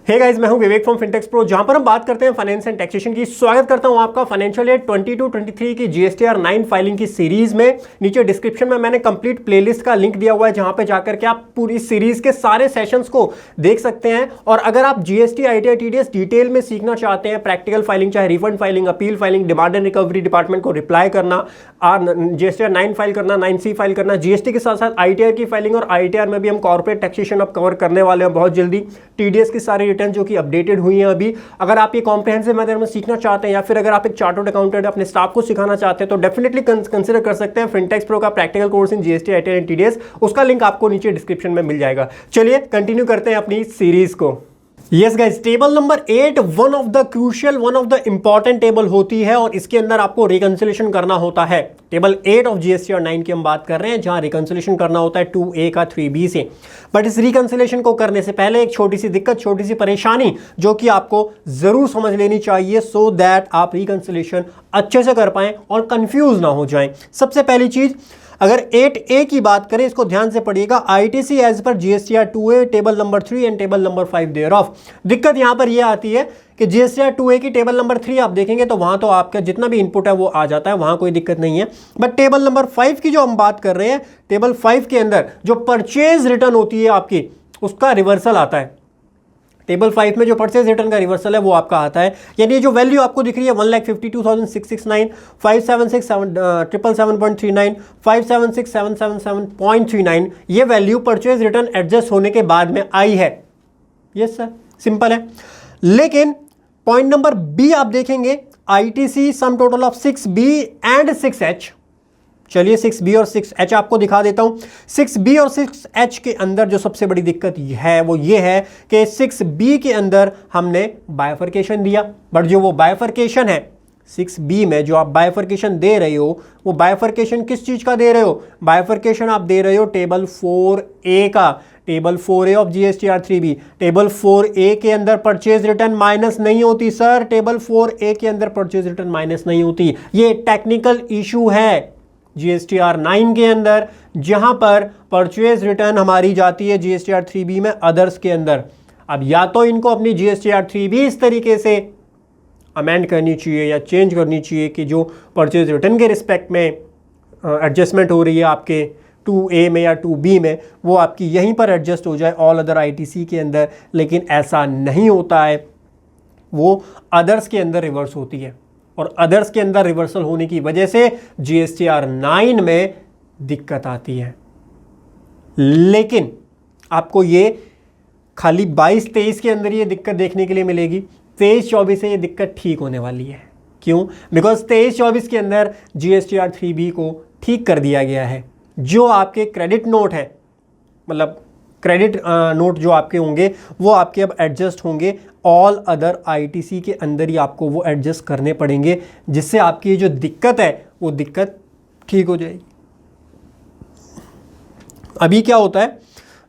Hey guys, मैं हूं विवेक from फिनटेक्स pro, जहां पर हम बात करते हैं फाइनेंस एंड टैक्सेशन की। स्वागत करता हूं आपका फाइनेंशियल ईयर 22-23 की जीएसटीआर 9 फाइलिंग की सीरीज में। नीचे डिस्क्रिप्शन में मैंने कंप्लीट प्लेलिस्ट का लिंक दिया हुआ है, जहां पे जाकर के आप पूरी सीरीज के सारे सेशंस को देख सकते हैं। और अगर आप जीएसटी, आईटीआर, टीडीएस डिटेल में सीखना चाहते हैं, प्रैक्टिकल फाइलिंग, चाहे refund filing, appeal filing, demand and recovery department को रिप्लाई करना, जीएसटीआर 9 फाइल करना, 9C फाइल करना, जीएसटी के साथ साथ आईटीआर की फाइलिंग, और आईटीआर में भी हम कॉर्पोरेट टैक्सेशन अब कवर करने वाले हैं बहुत जल्दी। टीडीएस की सारी रिटर्न जो कि अपडेटेड हुई हैं अभी। अगर आप ये कॉम्प्रिहेंसिव मेथड में सीखना चाहते हैं, या फिर अगर आप एक चार्टर्ड अकाउंटेंट अपने स्टाफ को सिखाना चाहते हैं, तो डेफिनेटली कंसीडर कर सकते हैं फिनटेक्स प्रो का practical course in GST, ITR and TDS. उसका लिंक आपको नीचे डिस्क्रिप्शन में मिल जाएगा। चलिए कंटिन्यू करते हैं अपनी सीरीज को। Yes guys, table number 8 one of the important table होती है, और इसके अंदर आपको रिकंसिलेशन करना होता है। टेबल 8 ऑफ जीएसटीआर 9 की हम बात कर रहे हैं, जहां रिकंसिलेशन करना होता है 2A का 3B से। बट इस रिकंसिलेशन को करने से पहले एक छोटी सी दिक्कत, छोटी सी परेशानी जो कि आपको जरूर समझ लेनी चाहिए, सो दैट आप रिकंसिलेशन अच्छे से कर पाएं और कंफ्यूज ना हो जाएं। सबसे पहली चीज, अगर 8A की बात करें, इसको ध्यान से पढ़िएगा। आईटीसी एज पर GSTR 2A table number 3 and table number 5 thereof. दिक्कत यहां पर यह आती है कि जीएसटीआर 2A की टेबल नंबर 3 आप देखेंगे तो वहां तो आपका जितना भी इनपुट है वो आ जाता है, वहां कोई दिक्कत नहीं है। बट टेबल नंबर 5 की जो हम बात कर रहे हैं, टेबल 5 के अंदर जो परचेज रिटर्न होती है आपकी, उसका रिवर्सल आता है। टेबल 5 में जो परचेज रिटर्न का रिवर्सल है वो आपका आता है। यानी जो वैल्यू आपको दिख रही है 1,52,669, 576,777.39, 576,777.39, ये वैल्यू परचेज रिटर्न एडजस्ट होने के बाद में आई है। यस सर, सिंपल है। लेकिन पॉइंट नंबर बी आप देखेंगे, ITC sum total of 6B and 6H। चलिए 6B और 6H आपको दिखा देता हूं। 6B और 6H के अंदर जो सबसे बड़ी दिक्कत है वो ये है कि 6B के अंदर हमने बाइफरकेशन दिया, बट जो वो बाइफरकेशन है 6B में, जो आप बाइफरकेशन दे रहे हो, वो बाइफरकेशन किस चीज का दे रहे हो? बाइफरकेशन आप दे रहे हो टेबल 4A का। Table 4A of GSTR 3B। Table 4A के अंदर परचेज रिटर्न माइनस नहीं होती सर, टेबल 4A के अंदर परचेज रिटर्न माइनस नहीं होती। ये टेक्निकल इशू है जीएसटीआर 9 के अंदर, जहां पर परचेज रिटर्न हमारी जाती है जीएसटीआर 3B में अदर्स के अंदर। अब या तो इनको अपनी जीएसटीआर 3B इस तरीके से अमेंड करनी चाहिए या चेंज करनी चाहिए कि जो परचेज रिटर्न के रिस्पेक्ट में एडजस्टमेंट हो रही है आपके 2A में या 2B में, वो आपकी यहीं पर एडजस्ट हो जाए ऑल अदर आईटीसी के अंदर। लेकिन ऐसा नहीं होता है, वो अदर्स के अंदर रिवर्स होती है, और अदर्स के अंदर रिवर्सल होने की वजह से जीएसटीआर 9 में दिक्कत आती है। लेकिन आपको ये खाली 22-23 के अंदर ये दिक्कत देखने के लिए मिलेगी। 23-24 से ये दिक्कत ठीक होने वाली है। क्यों? बिकॉज 23-24 के अंदर जीएसटीआर 3B को ठीक कर दिया गया है। जो आपके क्रेडिट नोट हैं, मतलब क्रेडिट नोट जो आपके होंगे, वो आपके अब एडजस्ट होंगे ऑल अदर आईटीसी के अंदर ही आपको वो एडजस्ट करने पड़ेंगे, जिससे आपकी जो दिक्कत है वो दिक्कत ठीक हो जाएगी। अभी क्या होता है,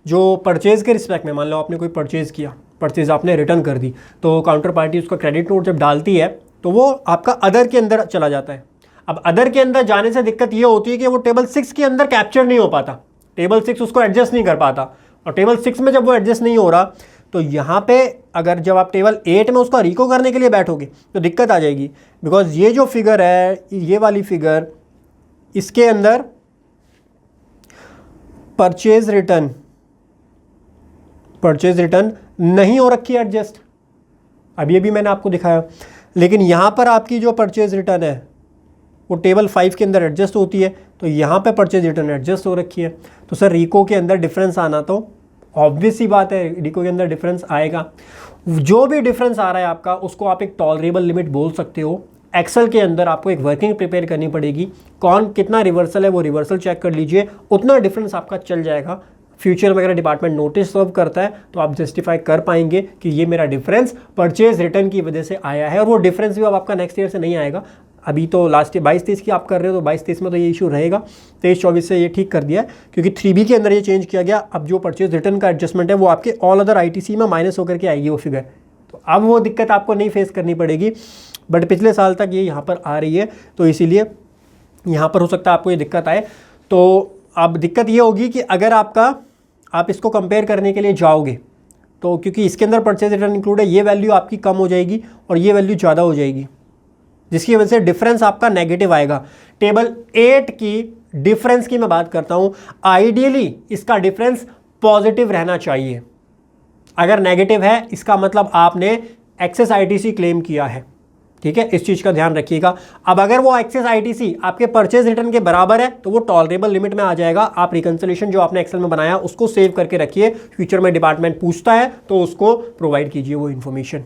जो परचेज के रिस्पेक्ट में, मान लो आपने कोई परचेज किया, परचेज आपने रिटर्न कर दी, तो काउंटर पार्टी उसका क्रेडिट नोट जब डालती है तो वो आपका अदर के अंदर चला जाता है। अब अदर के अंदर जाने से दिक्कत ये होती है कि वो टेबल 6 के अंदर कैप्चर नहीं हो पाता, टेबल 6 उसको एडजस्ट नहीं कर पाता। और टेबल 6 में जब वो एडजस्ट नहीं हो रहा, तो यहाँ पे अगर जब आप टेबल 8 में उसका रिको करने के लिए बैठोगे तो दिक्कत आ जाएगी। बिकॉज ये जो फिगर है, ये वाली फिगर, इसके अंदर परचेज रिटर्न नहीं हो रखी है एडजस्ट। अब ये भी मैंने आपको दिखाया। लेकिन यहाँ पर आपकी जो परचेज रिटर्न है वो टेबल 5 के अंदर एडजस्ट होती है, तो यहाँ पे परचेज रिटर्न एडजस्ट हो रखी है। तो सर रिको के अंदर डिफरेंस आना तो ऑब्वियस सी बात है, रिको के अंदर डिफरेंस आएगा। जो भी डिफरेंस आ रहा है आपका, उसको आप एक टॉलरेबल लिमिट बोल सकते हो। एक्सेल के अंदर आपको एक वर्किंग प्रिपेयर करनी पड़ेगी, कौन कितना रिवर्सल है वो रिवर्सल चेक कर लीजिए, उतना डिफरेंस आपका चल जाएगा। फ्यूचर में अगर डिपार्टमेंट नोटिस सर्व करता है तो आप जस्टिफाई कर पाएंगे कि ये मेरा डिफरेंस परचेज रिटर्न की वजह से आया है। और वो डिफरेंस भी अब आपका नेक्स्ट ईयर से नहीं आएगा। अभी तो लास्ट ईयर 22-23 की आप कर रहे हो, तो 22-23 में तो ये इशू रहेगा। 23-24 से ये ठीक कर दिया है, क्योंकि 3B के अंदर ये चेंज किया गया। अब जो परचेज रिटर्न का एडजस्टमेंट है वो आपके ऑल अदर आईटीसी में माइनस होकर के आएगी वो फिगर। तो अब वो दिक्कत आपको नहीं फेस करनी पड़ेगी। बट पिछले साल तक ये यहाँ पर आ रही है, तो इसीलिए यहाँ पर हो सकता है आपको ये दिक्कत आए। तो अब दिक्कत ये होगी कि अगर आप इसको कंपेयर करने के लिए जाओगे तो क्योंकि इसके अंदर परचेज रिटर्न इंक्लूड है, ये वैल्यू आपकी कम हो जाएगी और ये वैल्यू ज़्यादा हो जाएगी, जिसकी वजह से डिफरेंस आपका नेगेटिव आएगा। टेबल 8 की डिफरेंस की मैं बात करता हूं, आइडियली इसका डिफरेंस पॉजिटिव रहना चाहिए। अगर नेगेटिव है इसका मतलब आपने एक्सेस आईटीसी क्लेम किया है, ठीक है, इस चीज का ध्यान रखिएगा। अब अगर वो एक्सेस आईटीसी आपके परचेज रिटर्न के बराबर है तो वो टॉलरेबल लिमिट में आ जाएगा। आप रिकंसिलिएशन जो आपने एक्सेल में बनाया उसको सेव करके रखिए, फ्यूचर में डिपार्टमेंट पूछता है तो उसको प्रोवाइड कीजिए वो इंफॉर्मेशन,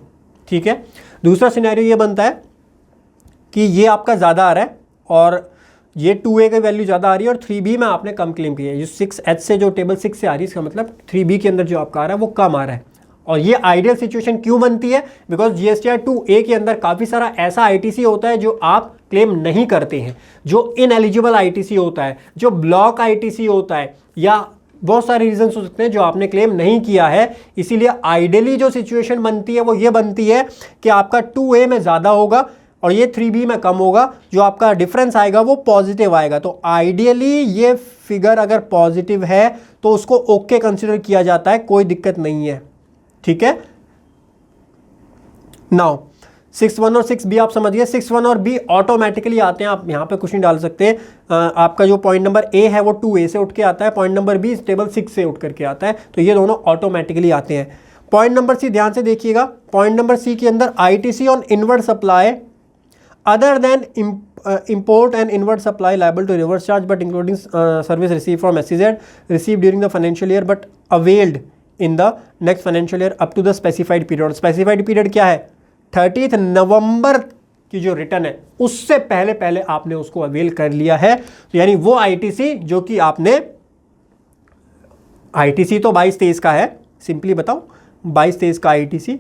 ठीक है। दूसरा सिनेरियो ये बनता है कि ये आपका ज़्यादा आ रहा है और ये 2A की वैल्यू ज़्यादा आ रही है और 3B में आपने कम क्लेम किया है। जो 6H से जो टेबल 6 से आ रही है इसका मतलब 3B के अंदर जो आपका आ रहा है वो कम आ रहा है। और ये आइडियल सिचुएशन क्यों बनती है? बिकॉज जीएसटीआर 2A के अंदर काफ़ी सारा ऐसा आईटीसी होता है जो आप क्लेम नहीं करते हैं, जो इनएलिजिबल आईटीसी होता है, जो ब्लॉक आईटीसी होता है, या बहुत सारे रीजंस हो सकते हैं जो आपने क्लेम नहीं किया है। इसीलिए आइडियली जो सिचुएशन बनती है वो ये बनती है कि आपका 2A में ज़्यादा होगा और ये 3B में कम होगा, जो आपका डिफरेंस आएगा वो पॉजिटिव आएगा। तो आइडियली ये फिगर अगर पॉजिटिव है तो उसको ओके कंसिडर किया जाता है, कोई दिक्कत नहीं है, ठीक है। नाउ 6.1 और 6B आप समझिए। 6.1 और B ऑटोमेटिकली आते हैं, आप यहाँ पे कुछ नहीं डाल सकते। आपका जो पॉइंट नंबर A है वो 2A से उठ के आता है, पॉइंट नंबर B टेबल 6 से उठ करके आता है, तो ये दोनों ऑटोमेटिकली आते हैं। पॉइंट नंबर C ध्यान से देखिएगा, पॉइंट नंबर C के अंदर ITC on inward supply other than import and inward supply liable to reverse charge but including service received from SEZ received during the financial year but availed in the next financial year up to the specified period। specified period क्या है? 30 नवंबर की जो return है उससे पहले पहले आपने उसको अवेल कर लिया है, तो यानी वो आईटीसी जो कि आपने, आईटीसी तो 22-23 का है, सिंपली बताओ 22-23 का आईटीसी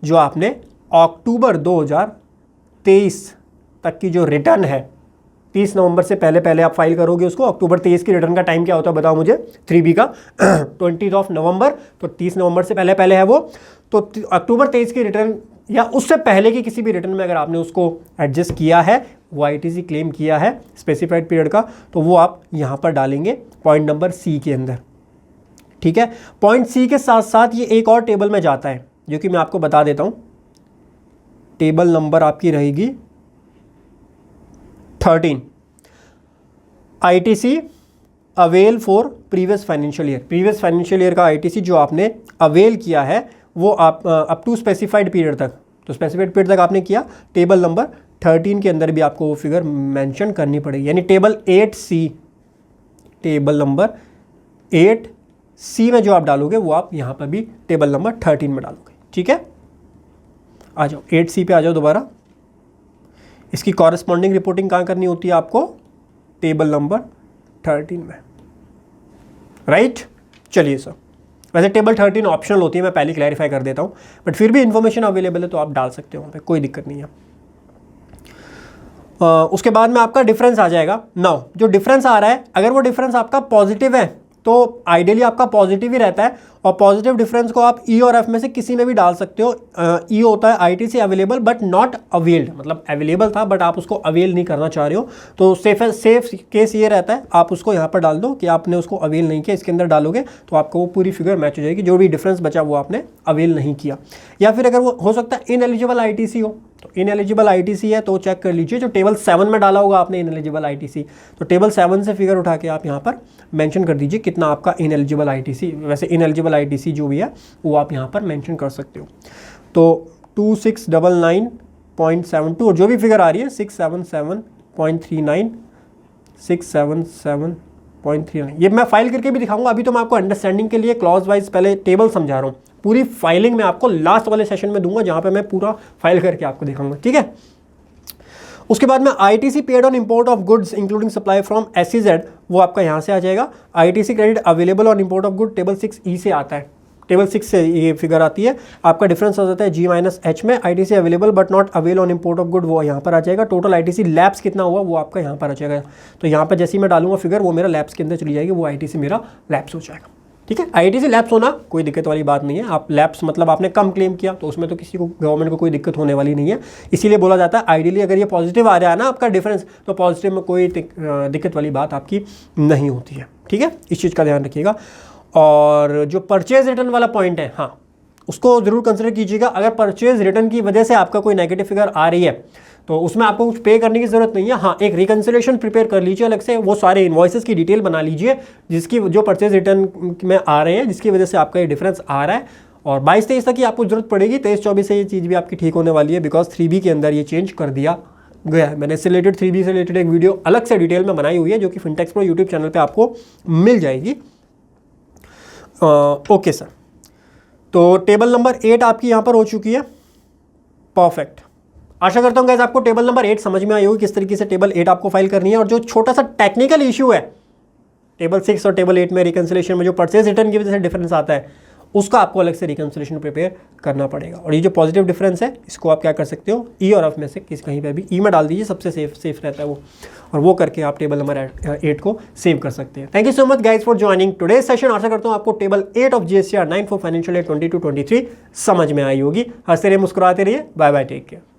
जो आपने अक्टूबर 2023 तक की जो रिटर्न है, 30 नवंबर से पहले पहले आप फाइल करोगे उसको। अक्टूबर 23 की रिटर्न का टाइम क्या होता है बताओ मुझे? 3B का 20 नवंबर, तो 30 नवंबर से पहले पहले है वो, तो अक्टूबर 23 की रिटर्न या उससे पहले की किसी भी रिटर्न में अगर आपने उसको एडजस्ट किया है, वो आईटीसी क्लेम किया है स्पेसिफाइड पीरियड का, तो वो आप यहाँ पर डालेंगे पॉइंट नंबर C के अंदर, ठीक है। पॉइंट C के साथ साथ ये एक और टेबल में जाता है जो कि मैं आपको बता देता हूँ। टेबल नंबर आपकी रहेगी 13, ITC avail for previous financial year. Previous financial year का आईटीसी जो आपने अवेल किया है वो आप अप टू स्पेसिफाइड पीरियड तक, तो स्पेसिफाइड पीरियड तक आपने किया, टेबल नंबर 13 के अंदर भी आपको वो फिगर मेंशन करनी पड़ेगी। यानी table 8C, table number 8C में जो आप डालोगे वो आप यहाँ पर भी टेबल नंबर 13 में डालोगे, ठीक है। आ जाओ 8C पे आ जाओ दोबारा। इसकी कॉरेस्पॉन्डिंग रिपोर्टिंग कहाँ करनी होती है आपको? टेबल नंबर 13 में, राइट। चलिए सर, वैसे टेबल 13 ऑप्शनल होती है, मैं पहले क्लैरिफाई कर देता हूँ, बट फिर भी इन्फॉर्मेशन अवेलेबल है तो आप डाल सकते हो वहाँ पे, कोई दिक्कत नहीं है। उसके बाद में आपका डिफरेंस आ जाएगा। नाउ जो डिफरेंस आ रहा है, अगर वो डिफरेंस आपका पॉजिटिव है तो आइडियली आपका पॉजिटिव ही रहता है, और पॉजिटिव डिफरेंस को आप ई और एफ में से किसी में भी डाल सकते हो। ई होता है ITC available but not availed, मतलब अवेलेबल था बट आप उसको अवेल नहीं करना चाह रहे हो, तो सेफ केस ये रहता है आप उसको यहाँ पर डाल दो कि आपने उसको अवेल नहीं किया, इसके अंदर डालोगे तो आपको वो पूरी फिगर मैच हो जाएगी, जो भी डिफरेंस बचा वो आपने अवेल नहीं किया। या फिर अगर वो हो सकता है इनएलिजिबल आईटीसी हो, तो इनएलिजिबल आईटीसी है तो चेक कर लीजिए, जो टेबल 7 में डाला होगा आपने इनएलिजिबल आईटीसी, तो टेबल 7 से फिगर उठा के आप यहाँ पर मेंशन कर दीजिए कितना आपका इनएलिजिबल आईटीसी। वैसे इनएलिजिबल आईटीसी जो भी है वो आप यहाँ पर मेंशन कर सकते हो। तो 2699.72 और जो भी फिगर आ रही है 677.39, 677.39, ये मैं फाइल करके भी दिखाऊंगा। अभी तो मैं आपको अंडरस्टैंडिंग के लिए क्लॉज वाइज पहले टेबल समझा रहा हूँ, पूरी फाइलिंग में आपको लास्ट वाले सेशन में दूंगा जहां पे मैं पूरा फाइल करके आपको दिखाऊंगा, ठीक है। उसके बाद में ITC paid on import of goods including supply from SEZ, वो आपका यहां से आ जाएगा। ITC credit available on import of good table 6E से आता है, टेबल 6 से ये फिगर आती है। आपका डिफरेंस हो जाता है G-H में। ITC available but not avail on import of good, वो यहाँ पर आ जाएगा। टोटल आईटीसी लैप्स कितना हुआ वो आपका यहाँ पर आ जाएगा। तो यहाँ पर जैसे ही मैं डालूंगा फिगर वो मेरा लैप्स के अंदर चली जाएगी, वो आईटीसी मेरा लैप्स हो जाएगा, ठीक है। आईटीसी लैप्स होना कोई दिक्कत वाली बात नहीं है। आप लैप्स मतलब आपने कम क्लेम किया तो उसमें तो किसी को, गवर्नमेंट को कोई दिक्कत होने वाली नहीं है। इसीलिए बोला जाता है आइडियली अगर ये पॉजिटिव आ रहा है ना आपका डिफरेंस, तो पॉजिटिव में कोई दिक्कत वाली बात आपकी नहीं होती है, ठीक है। इस चीज़ का ध्यान रखिएगा। और जो परचेज रिटर्न वाला पॉइंट है, हाँ उसको ज़रूर कंसिडर कीजिएगा। अगर परचेज रिटर्न की वजह से आपका कोई नेगेटिव फिगर आ रही है तो उसमें आपको कुछ पे करने की ज़रूरत नहीं है। हाँ, एक रिकन्सिलेशन प्रिपेयर कर लीजिए अलग से, वो सारे इन्वॉइसेस की डिटेल बना लीजिए जिसकी जो परचेज रिटर्न में आ रहे हैं, जिसकी वजह से आपका ये डिफरेंस आ रहा है। और 22-23 तक की आपको जरूरत पड़ेगी, 23-24 से ये चीज़ भी आपकी ठीक होने वाली है, बिकॉज 3B के अंदर ये चेंज कर दिया गया है। मैंने इससे रिलेटेड 3B से रिलेटेड एक वीडियो अलग से डिटेल में बनाई हुई है जो कि फिनटेक्स प्रो यूट्यूब चैनल पे आपको मिल जाएगी। ओके सर, तो टेबल नंबर 8 आपकी यहाँ पर हो चुकी है। परफेक्ट, आशा करता हूँ गाइस आपको टेबल नंबर 8 समझ में आई होगी, किस तरीके से टेबल 8 आपको फाइल करनी है। और जो छोटा सा टेक्निकल इशू है टेबल 6 और टेबल 8 में रिकन्सिलेशन में जो परचेज रिटर्न की वजह से डिफरेंस आता है, उसका आपको अलग से रिकन्सिलेशन प्रिपेयर करना पड़ेगा। और ये जो पॉजिटिव डिफरेंस है इसको आप क्या कर सकते हो, ई और एफ में से कहीं पे भी ई में डाल दीजिए, सबसे सेफ रहता है वो, और वो करके आप टेबल नंबर 8 को सेव कर सकते हैं। Thank you so much guys for joining today session. आशा करता हूँ आपको table 8 of GSTR 9 for financial year 22-23 समझ में आई होगी। हंसते रहिए, मुस्कुराते रहिए, बाय बाय, टेक केयर।